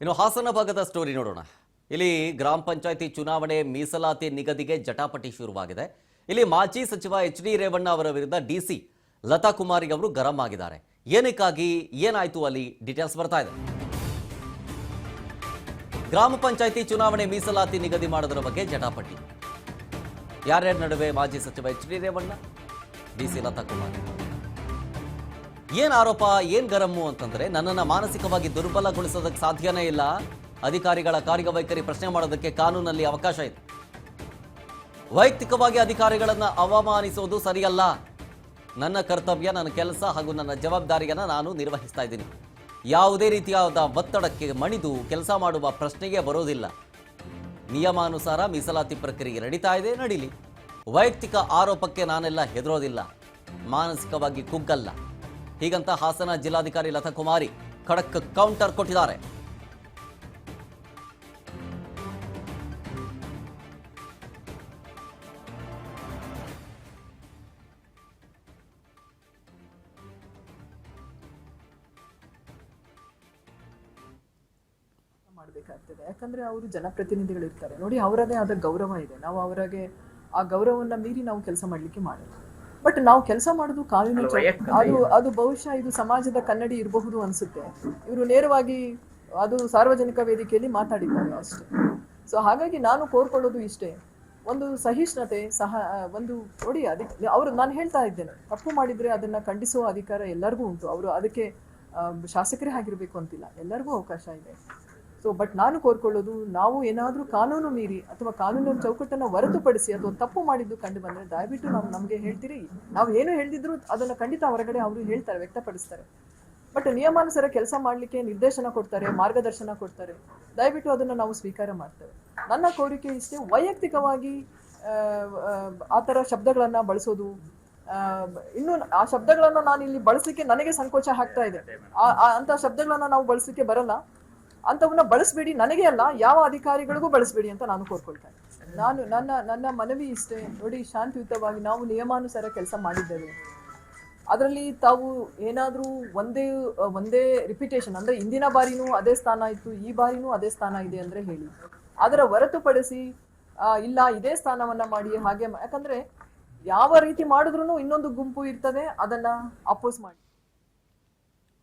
ಇನ್ನು ಹಾಸನ ಭಾಗದ ಸ್ಟೋರಿ ನೋಡೋಣ. ಇಲ್ಲಿ ಗ್ರಾಮ ಪಂಚಾಯಿತಿ ಚುನಾವಣೆ ಮೀಸಲಾತಿ ನಿಗದಿಗೆ ಜಟಾಪಟಿ ಶುರುವಾಗಿದೆ. ಇಲ್ಲಿ ಮಾಜಿ ಸಚಿವ ಎಚ್.ಡಿ. ರೇವಣ್ಣ ಅವರ ವಿರುದ್ಧ ಡಿಸಿ ಲತಾ ಕುಮಾರಿ ಅವರು ಗರಂ ಆಗಿದ್ದಾರೆ. ಏನಕ್ಕಾಗಿ ಏನಾಯ್ತು ಅಲ್ಲಿ ಡೀಟೇಲ್ಸ್ ಬರ್ತಾ ಇದೆ. ಗ್ರಾಮ ಪಂಚಾಯಿತಿ ಚುನಾವಣೆ ಮೀಸಲಾತಿ ನಿಗದಿ ಮಾಡೋದರ ಬಗ್ಗೆ ಜಟಾಪಟಿ. ಯಾರ್ಯಾರ ನಡುವೆ ಮಾಜಿ ಸಚಿವ ಎಚ್.ಡಿ. ರೇವಣ್ಣ, ಡಿಸಿ ಲತಾ ಕುಮಾರಿ. ಏನ್ ಆರೋಪ, ಏನ್ ಗರಮ್ಮು ಅಂತಂದ್ರೆ, ನನ್ನನ್ನು ಮಾನಸಿಕವಾಗಿ ದುರ್ಬಲಗೊಳಿಸೋದಕ್ಕೆ ಸಾಧ್ಯನೇ ಇಲ್ಲ. ಅಧಿಕಾರಿಗಳ ಕಾರ್ಯವೈಖರಿ ಪ್ರಶ್ನೆ ಮಾಡೋದಕ್ಕೆ ಕಾನೂನಲ್ಲಿ ಅವಕಾಶ ಇದೆ. ವೈಯಕ್ತಿಕವಾಗಿ ಅಧಿಕಾರಿಗಳನ್ನ ಅವಮಾನಿಸೋದು ಸರಿಯಲ್ಲ. ನನ್ನ ಕರ್ತವ್ಯ, ನನ್ನ ಕೆಲಸ ಹಾಗೂ ನನ್ನ ಜವಾಬ್ದಾರಿಯನ್ನ ನಾನು ನಿರ್ವಹಿಸ್ತಾ ಇದ್ದೀನಿ. ಯಾವುದೇ ರೀತಿಯಾದ ಒತ್ತಡಕ್ಕೆ ಮಣಿದು ಕೆಲಸ ಮಾಡುವ ಪ್ರಶ್ನೆಗೆ ಬರೋದಿಲ್ಲ. ನಿಯಮಾನುಸಾರ ಮೀಸಲಾತಿ ಪ್ರಕ್ರಿಯೆ ನಡೀತಾ ಇದೆ, ನಡೀಲಿ. ವೈಯಕ್ತಿಕ ಆರೋಪಕ್ಕೆ ನಾನೆಲ್ಲ ಹೆದರೋದಿಲ್ಲ, ಮಾನಸಿಕವಾಗಿ ಕುಗ್ಗಲ್ಲ. ಹೀಗಂತ ಹಾಸನ ಜಿಲ್ಲಾಧಿಕಾರಿ ಲತಾ ಕುಮಾರಿ ಖಡಕ್ ಕೌಂಟರ್ ಕೊಟ್ಟಿದ್ದಾರೆ. ಮಾಡಬೇಕಾಗ್ತದೆ. ಯಾಕಂದ್ರೆ ಅವರು ಜನಪ್ರತಿನಿಧಿಗಳು ಇರ್ತಾರೆ ನೋಡಿ, ಅವರದೇ ಆದ ಗೌರವ ಇದೆ. ನಾವು ಅವರಿಗೆ ಆ ಗೌರವವನ್ನ ಮೀರಿ ನಾವು ಕೆಲಸ ಮಾಡ್ಲಿಕ್ಕೆ ಮಾಡಲ್ಲ. ಬಟ್ ನಾವು ಕೆಲಸ ಮಾಡೋದು ಕಾನೂನು ಅದು ಬಹುಶಃ ಇದು ಸಮಾಜದ ಕನ್ನಡಿ ಇರಬಹುದು ಅನ್ಸುತ್ತೆ. ಇವರು ನೇರವಾಗಿ ಅದು ಸಾರ್ವಜನಿಕ ವೇದಿಕೆಯಲ್ಲಿ ಮಾತಾಡಿದ್ದಾರೆ ಅಷ್ಟೇ. ಸೊ ಹಾಗಾಗಿ ನಾನು ಕೋರ್ಕೊಳ್ಳೋದು ಇಷ್ಟೇ, ಒಂದು ಸಹಿಷ್ಣುತೆ ಒಂದು ನೋಡಿ. ಅದಕ್ಕೆ ಅವರು, ನಾನು ಹೇಳ್ತಾ ಇದ್ದೇನೆ, ತಪ್ಪು ಮಾಡಿದ್ರೆ ಅದನ್ನ ಖಂಡಿಸುವ ಅಧಿಕಾರ ಎಲ್ಲರಿಗೂ ಉಂಟು. ಅವರು ಅದಕ್ಕೆ ಶಾಸಕರೇ ಆಗಿರ್ಬೇಕು ಅಂತಿಲ್ಲ, ಎಲ್ಲರಿಗೂ ಅವಕಾಶ ಇದೆ. ಸೊ ಬಟ್ ನಾನು ಕೋರ್ಕೊಳ್ಳೋದು, ನಾವು ಏನಾದರೂ ಕಾನೂನು ಮೀರಿ ಅಥವಾ ಕಾನೂನಿನ ಚೌಕಟ್ಟನ್ನು ಹೊರತುಪಡಿಸಿ ಅಥವಾ ತಪ್ಪು ಮಾಡಿದ್ದು ಕಂಡು ಬಂದರೆ ದಯವಿಟ್ಟು ನಮಗೆ ಹೇಳ್ತೀರಿ. ನಾವು ಏನು ಹೇಳ್ದಿದ್ರು ಅದನ್ನು ಖಂಡಿತ ಹೊರಗಡೆ ಅವರು ಹೇಳ್ತಾರೆ, ವ್ಯಕ್ತಪಡಿಸ್ತಾರೆ. ಬಟ್ ನಿಯಮಾನುಸಾರ ಕೆಲಸ ಮಾಡಲಿಕ್ಕೆ ನಿರ್ದೇಶನ ಕೊಡ್ತಾರೆ, ಮಾರ್ಗದರ್ಶನ ಕೊಡ್ತಾರೆ. ದಯವಿಟ್ಟು ಅದನ್ನು ನಾವು ಸ್ವೀಕಾರ ಮಾಡ್ತೇವೆ. ನನ್ನ ಕೋರಿಕೆ ಇಷ್ಟೇ, ವೈಯಕ್ತಿಕವಾಗಿ ಆ ಥರ ಶಬ್ದಗಳನ್ನು ಬಳಸೋದು, ಇನ್ನು ಆ ಶಬ್ದಗಳನ್ನು ನಾನು ಇಲ್ಲಿ ಬಳಸಲಿಕ್ಕೆ ನನಗೆ ಸಂಕೋಚ ಆಗ್ತಾ ಇದೆ. ಅಂಥ ಶಬ್ದಗಳನ್ನು ನಾವು ಬಳಸಲಿಕ್ಕೆ ಬರಲ್ಲ. ಅಂಥವನ್ನ ಬಳಸಬೇಡಿ, ನನಗೆ ಅಲ್ಲ, ಯಾವ ಅಧಿಕಾರಿಗಳಿಗೂ ಬಳಸಬೇಡಿ ಅಂತ ನಾನು ಕೋರ್ಕೊಳ್ತೇನೆ. ನನ್ನ ಮನವಿ ಇಷ್ಟೇ ನೋಡಿ, ಶಾಂತಿಯುತವಾಗಿ ನಾವು ನಿಯಮಾನುಸಾರ ಕೆಲಸ ಮಾಡಿದ್ದೇವೆ. ಅದರಲ್ಲಿ ತಾವು ಏನಾದರೂ ಒಂದೇ ರಿಪಿಟೇಷನ್ ಅಂದರೆ ಇಂದಿನ ಬಾರಿನೂ ಅದೇ ಸ್ಥಾನ ಇತ್ತು, ಈ ಬಾರಿನೂ ಅದೇ ಸ್ಥಾನ ಇದೆ ಅಂದರೆ ಹೇಳಿ. ಅದರ ಹೊರತುಪಡಿಸಿ ಇಲ್ಲ ಇದೇ ಸ್ಥಾನವನ್ನ ಮಾಡಿ ಹಾಗೆ, ಯಾಕಂದ್ರೆ ಯಾವ ರೀತಿ ಮಾಡಿದ್ರು ಇನ್ನೊಂದು ಗುಂಪು ಇರ್ತದೆ, ಅದನ್ನ ಅಪೋಸ್ ಮಾಡಿ.